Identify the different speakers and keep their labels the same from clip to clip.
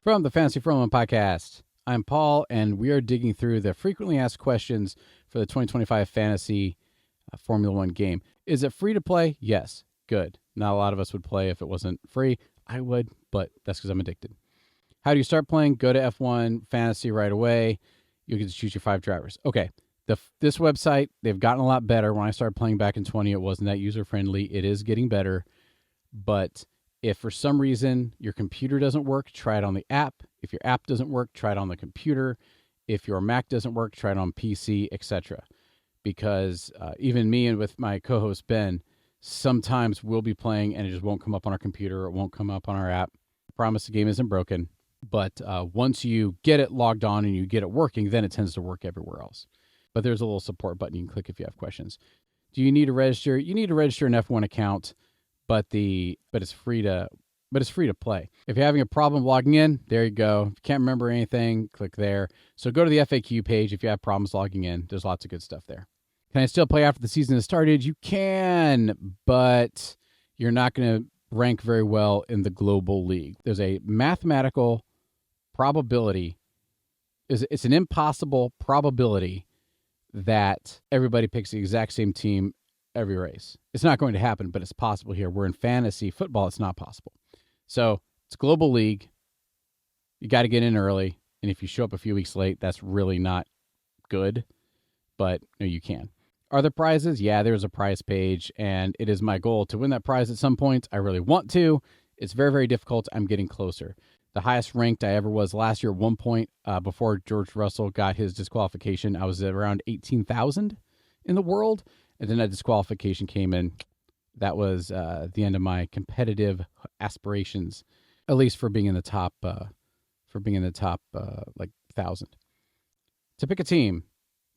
Speaker 1: From the Fantasy Formula Podcast, I'm Paul, and we are digging through the frequently asked questions for the 2025 Fantasy Formula One game. Is it free to play? Yes. Good. Not a lot of us would play if it wasn't free. I would, but that's because I'm addicted. How do you start playing? Go to F1 Fantasy right away. You get to choose your 5 drivers. Okay. This website, they've gotten a lot better. When I started playing back in 20, it wasn't that user-friendly. It is getting better, but if for some reason your computer doesn't work, try it on the app. If your app doesn't work, try it on the computer. If your Mac doesn't work, try it on PC, etc. Because even me and with my co-host Ben, sometimes we'll be playing and it just won't come up on our computer. It won't come up on our app. I promise the game isn't broken. But once you get it logged on and you get it working, then it tends to work everywhere else. But there's a little support button you can click if you have questions. Do you need to register? You need to register an F1 account. But it's free to play. If you're having a problem logging in, there you go. If you can't remember anything, click there. So go to the FAQ page if you have problems logging in. There's lots of good stuff there. Can I still play after the season has started? You can, but you're not going to rank very well in the global league. There's a mathematical probability. It's an impossible probability that everybody picks the exact same team every race. It's not going to happen, but it's possible here. We're in fantasy football. It's not possible. So it's a global league. You got to get in early. And if you show up a few weeks late, that's really not good, but no, you can. Are there prizes? Yeah, there's a prize page, and it is my goal to win that prize at some point. I really want to. It's very, very difficult. I'm getting closer. The highest ranked I ever was last year at one point before George Russell got his disqualification, I was at around 18,000 in the world. And then that disqualification came in. That was the end of my competitive aspirations, at least for being in the top, like 1,000. To pick a team,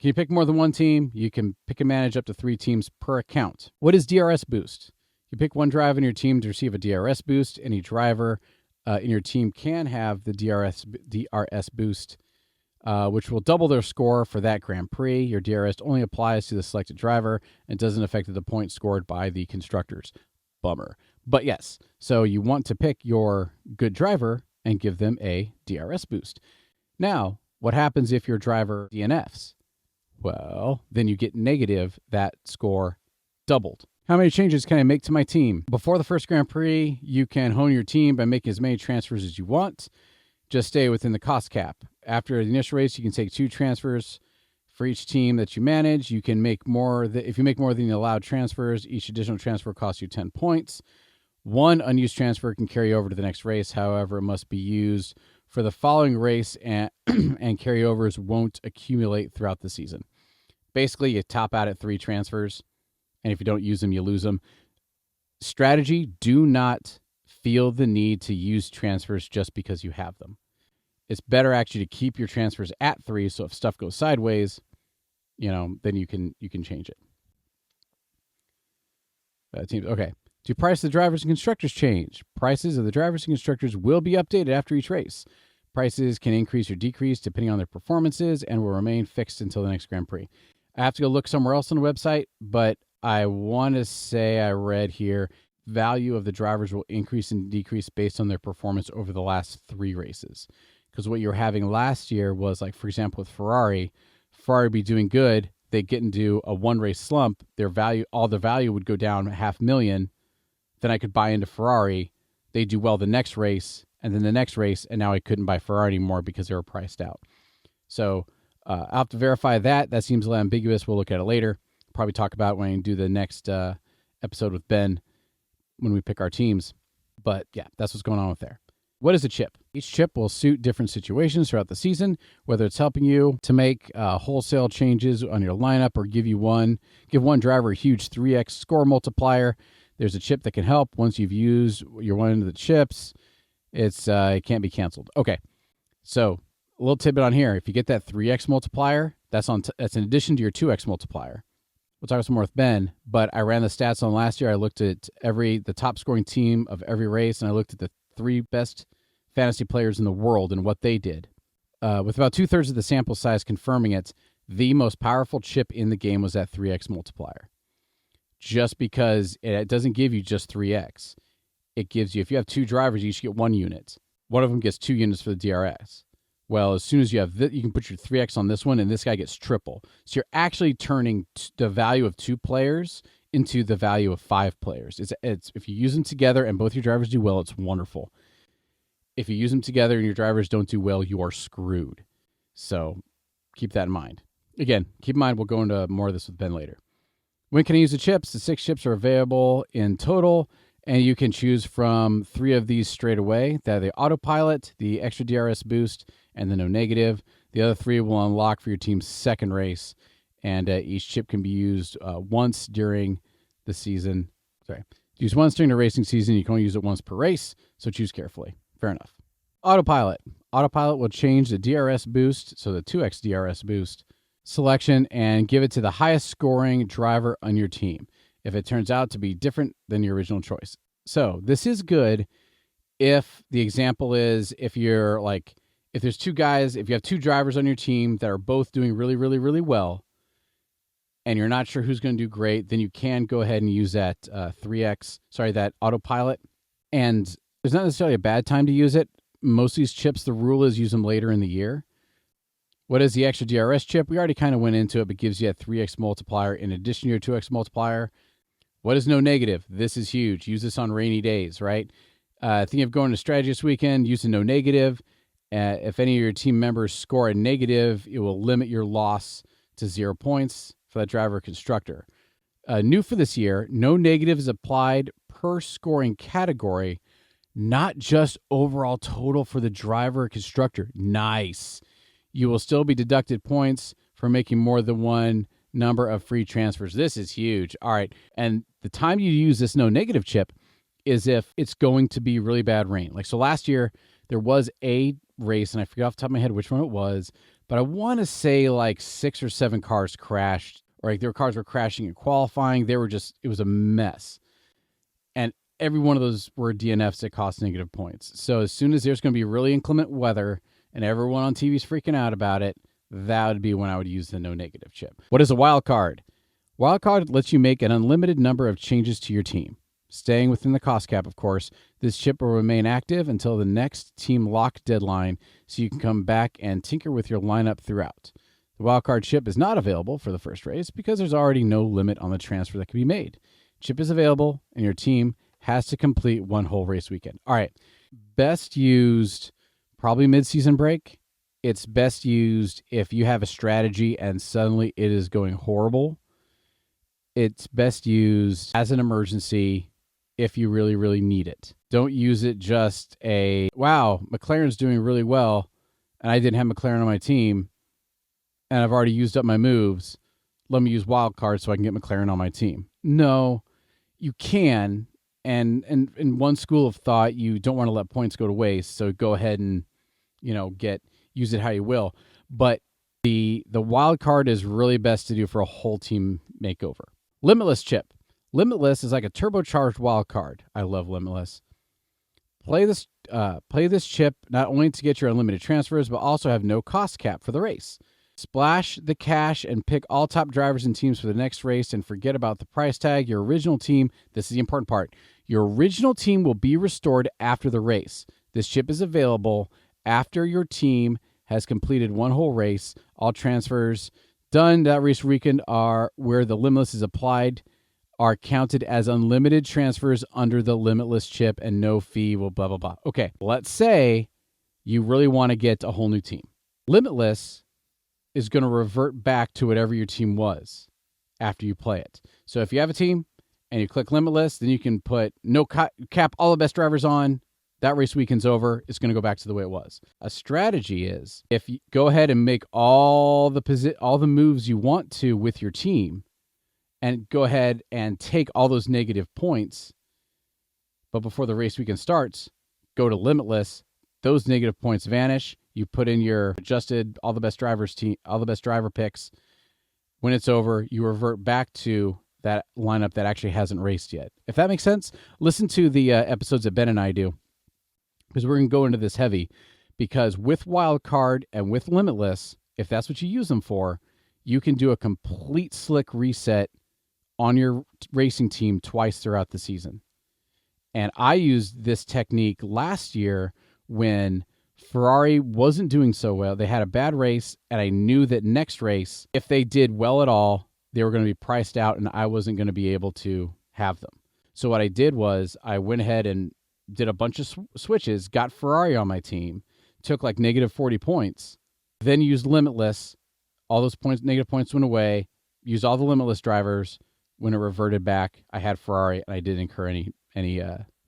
Speaker 1: can you pick more than one team? You can pick and manage up to 3 teams per account. What is DRS boost? You pick one driver in your team to receive a DRS boost. Any driver in your team can have the DRS boost, which will double their score for that Grand Prix. Your DRS only applies to the selected driver and doesn't affect the points scored by the constructors. Bummer. But yes, so you want to pick your good driver and give them a DRS boost. Now, what happens if your driver DNFs? Well, then you get negative that score doubled. How many changes can I make to my team? Before the first Grand Prix, you can hone your team by making as many transfers as you want. Just stay within the cost cap. After the initial race, you can take 2 transfers for each team that you manage. You can make more. If you make more than the allowed transfers, each additional transfer costs you 10 points. One unused transfer can carry over to the next race. However, it must be used for the following race, and carryovers won't accumulate throughout the season. Basically, you top out at 3 transfers, and if you don't use them, you lose them. Strategy: do not feel the need to use transfers just because you have them. It's better actually to keep your transfers at 3, so if stuff goes sideways, then you can change it. Okay. Do price of the drivers and constructors change? Prices of the drivers and constructors will be updated after each race. Prices can increase or decrease depending on their performances and will remain fixed until the next Grand Prix. I have to go look somewhere else on the website, but I want to say I read here value of the drivers will increase and decrease based on their performance over the last 3 races. Because what you were having last year was, like, for example, with Ferrari be doing good, they get into a 1-race slump, all the value would go down $500,000. Then I could buy into Ferrari. They do well the next race, and then the next race, and now I couldn't buy Ferrari anymore because they were priced out. So I'll have to verify that. That seems a little ambiguous. We'll look at it later. Probably talk about when I do the next episode with Ben when we pick our teams. But yeah, that's what's going on with there. What is a chip? Each chip will suit different situations throughout the season, whether it's helping you to make wholesale changes on your lineup or give one driver a huge 3x score multiplier. There's a chip that can help. Once you've used one of the chips, it can't be canceled. Okay, so a little tidbit on here. If you get that 3x multiplier, that's in addition to your 2x multiplier. We'll talk some more with Ben, but I ran the stats on last year. I looked at the top scoring team of every race, and I looked at the 3 best fantasy players in the world and what they did. With about 2/3 of the sample size confirming it, the most powerful chip in the game was that 3x multiplier. Just because it doesn't give you just 3x. It gives you, if you have 2 drivers, you each get 1 unit. one of them gets 2 units for the DRS. Well, as soon as you have you can put your 3x on this one, and this guy gets triple. So you're actually turning the value of 2 players into the value of 5 players. It's if you use them together and both your drivers do well, it's wonderful. If you use them together and your drivers don't do well, you are screwed. So keep that in mind. Again, keep in mind, we'll go into more of this with Ben later. When can I use the chips? The 6 chips are available in total, and you can choose from 3 of these straight away. They're the autopilot, the extra DRS boost, and the no negative. The other 3 will unlock for your team's second race, and each chip can be used once during the season. Use once during the racing season. You can only use it once per race, so choose carefully. Fair enough. Autopilot. Autopilot will change the DRS boost, so the 2x DRS boost selection, and give it to the highest scoring driver on your team if it turns out to be different than your original choice. So this is good if the example is if there's 2 guys, if you have 2 drivers on your team that are both doing really, really, really well, and you're not sure who's going to do great, then you can go ahead and use that that autopilot. And there's not necessarily a bad time to use it. Most of these chips, the rule is use them later in the year. What is the extra DRS chip? We already kind of went into it, but gives you a 3x multiplier in addition to your 2x multiplier. What is no negative? This is huge. Use this on rainy days, right? Think of going to strategy this weekend, use a no negative. If any of your team members score a negative, it will limit your loss to 0 points for that driver or constructor. New for this year, no negative is applied per scoring category, not just overall total for the driver or constructor. Nice. You will still be deducted points for making more than one number of free transfers. This is huge. All right. And the time you use this no negative chip is if it's going to be really bad rain. So last year there was a race, and I forget off the top of my head which one it was, but I want to say 6 or 7 cars crashed, or their cars were crashing in qualifying. It was a mess. And every one of those were DNFs that cost negative points. So as soon as there's going to be really inclement weather and everyone on TV is freaking out about it, that would be when I would use the no negative chip. What is a wild card? Wild card lets you make an unlimited number of changes to your team. Staying within the cost cap, of course, this chip will remain active until the next team lock deadline, so you can come back and tinker with your lineup throughout. The wildcard chip is not available for the first race because there's already no limit on the transfer that can be made. Chip is available, and your team has to complete one whole race weekend. All right, best used probably mid-season break. It's best used if you have a strategy and suddenly it is going horrible. It's best used as an emergency if you really, really need it. Don't use it just wow, McLaren's doing really well, and I didn't have McLaren on my team, and I've already used up my moves. Let me use wild card so I can get McLaren on my team. No, you can, and in one school of thought, you don't want to let points go to waste, so go ahead and use it how you will. But the wild card is really best to do for a whole team makeover. Limitless chip. Limitless is like a turbocharged wild card. I love Limitless. Play this chip not only to get your unlimited transfers, but also have no cost cap for the race. Splash the cash and pick all top drivers and teams for the next race, and forget about the price tag. Your original team, this is the important part, your original team will be restored after the race. This chip is available after your team has completed one whole race. All transfers done that race weekend are where the Limitless is applied are counted as unlimited transfers under the Limitless chip, and no fee will blah, blah, blah. Okay, let's say you really want to get a whole new team. Limitless is going to revert back to whatever your team was after you play it. So if you have a team and you click Limitless, then you can put no cap all the best drivers on. That race weekend's over. It's going to go back to the way it was. A strategy is if you go ahead and make all the moves you want to with your team, and go ahead and take all those negative points, but before the race weekend starts, go to Limitless. Those negative points vanish. You put in your adjusted all the best driver picks. When it's over, you revert back to that lineup that actually hasn't raced yet. If that makes sense, listen to the episodes that Ben and I do, because we're going to go into this heavy. Because with Wildcard and with Limitless, if that's what you use them for, you can do a complete slick reset on your racing team twice throughout the season. And I used this technique last year when Ferrari wasn't doing so well. They had a bad race, and I knew that next race, if they did well at all, they were going to be priced out, and I wasn't going to be able to have them. So what I did was I went ahead and did a bunch of switches, got Ferrari on my team, took like negative 40 points, then used Limitless. All those points, negative points went away, used all the Limitless drivers. When it reverted back, I had Ferrari, and I didn't incur any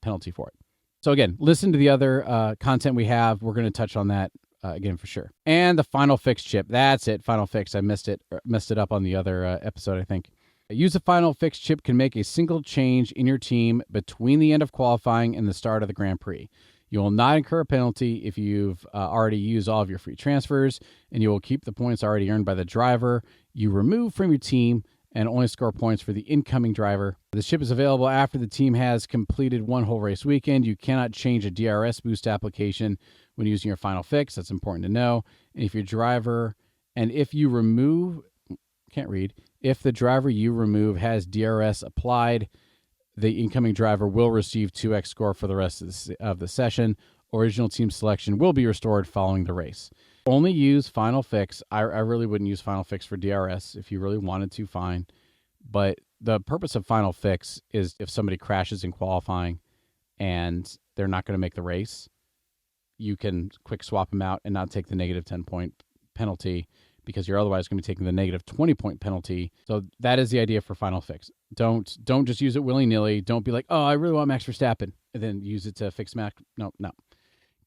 Speaker 1: penalty for it. So again, listen to the other content we have. We're going to touch on that again for sure. And the Final Fix chip. That's it. Final Fix. I messed it up on the other episode, I think. Use the Final Fix chip can make a single change in your team between the end of qualifying and the start of the Grand Prix. You will not incur a penalty if you've already used all of your free transfers, and you will keep the points already earned by the driver you remove from your team and only score points for the incoming driver. The chip is available after the team has completed one whole race weekend. You cannot change a DRS boost application when using your Final Fix. That's important to know. And if the driver you remove has DRS applied, the incoming driver will receive 2x score for the rest of the session. Original team selection will be restored following the race. Only use Final Fix. I really wouldn't use Final Fix for DRS. If you really wanted to, fine. But the purpose of Final Fix is if somebody crashes in qualifying and they're not going to make the race, you can quick swap them out and not take the negative 10-point penalty, because you're otherwise going to be taking the negative 20-point penalty. So that is the idea for Final Fix. Don't just use it willy-nilly. Don't be like, oh, I really want Max Verstappen, and then use it to fix Max. No.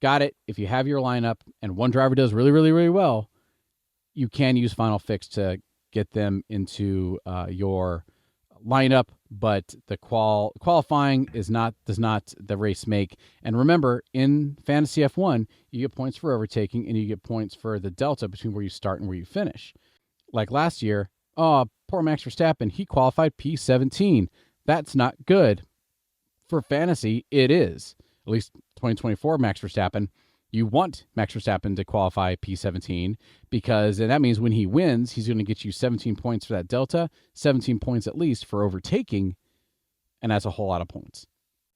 Speaker 1: Got it. If you have your lineup and one driver does really, really, really well, you can use Final Fix to get them into your lineup, but the qualifying does not the race make. And remember, in Fantasy F1, you get points for overtaking, and you get points for the delta between where you start and where you finish. Like last year, poor Max Verstappen, he qualified P17. That's not good. For fantasy, it is. At least 2024 Max Verstappen. You want Max Verstappen to qualify P17 because that means when he wins, he's going to get you 17 points for that delta, 17 points at least for overtaking, and that's a whole lot of points.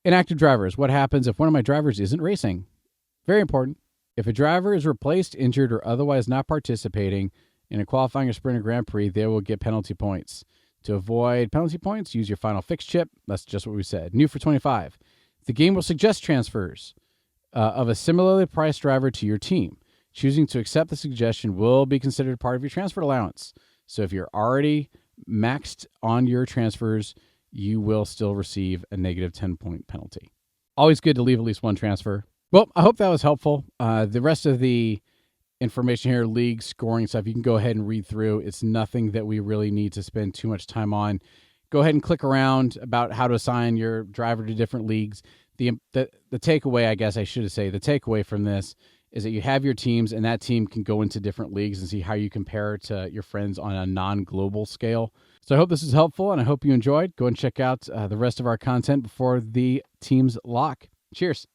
Speaker 1: Inactive drivers. What happens if one of my drivers isn't racing? Very important. If a driver is replaced, injured, or otherwise not participating in a qualifying or sprint or Grand Prix, they will get penalty points. To avoid penalty points, use your Final Fix chip. That's just what we said. New for 25. The game will suggest transfers of a similarly priced driver to your team. Choosing to accept the suggestion will be considered part of your transfer allowance. So if you're already maxed on your transfers, you will still receive a negative 10-point penalty. Always good to leave at least one transfer. Well, I hope that was helpful. The rest of the information here, league scoring stuff, you can go ahead and read through. It's nothing that we really need to spend too much time on. Go ahead and click around about how to assign your driver to different leagues. The takeaway, I guess I should say, the takeaway from this is that you have your teams, and that team can go into different leagues and see how you compare to your friends on a non-global scale. So I hope this is helpful, and I hope you enjoyed. Go and check out the rest of our content before the teams lock. Cheers.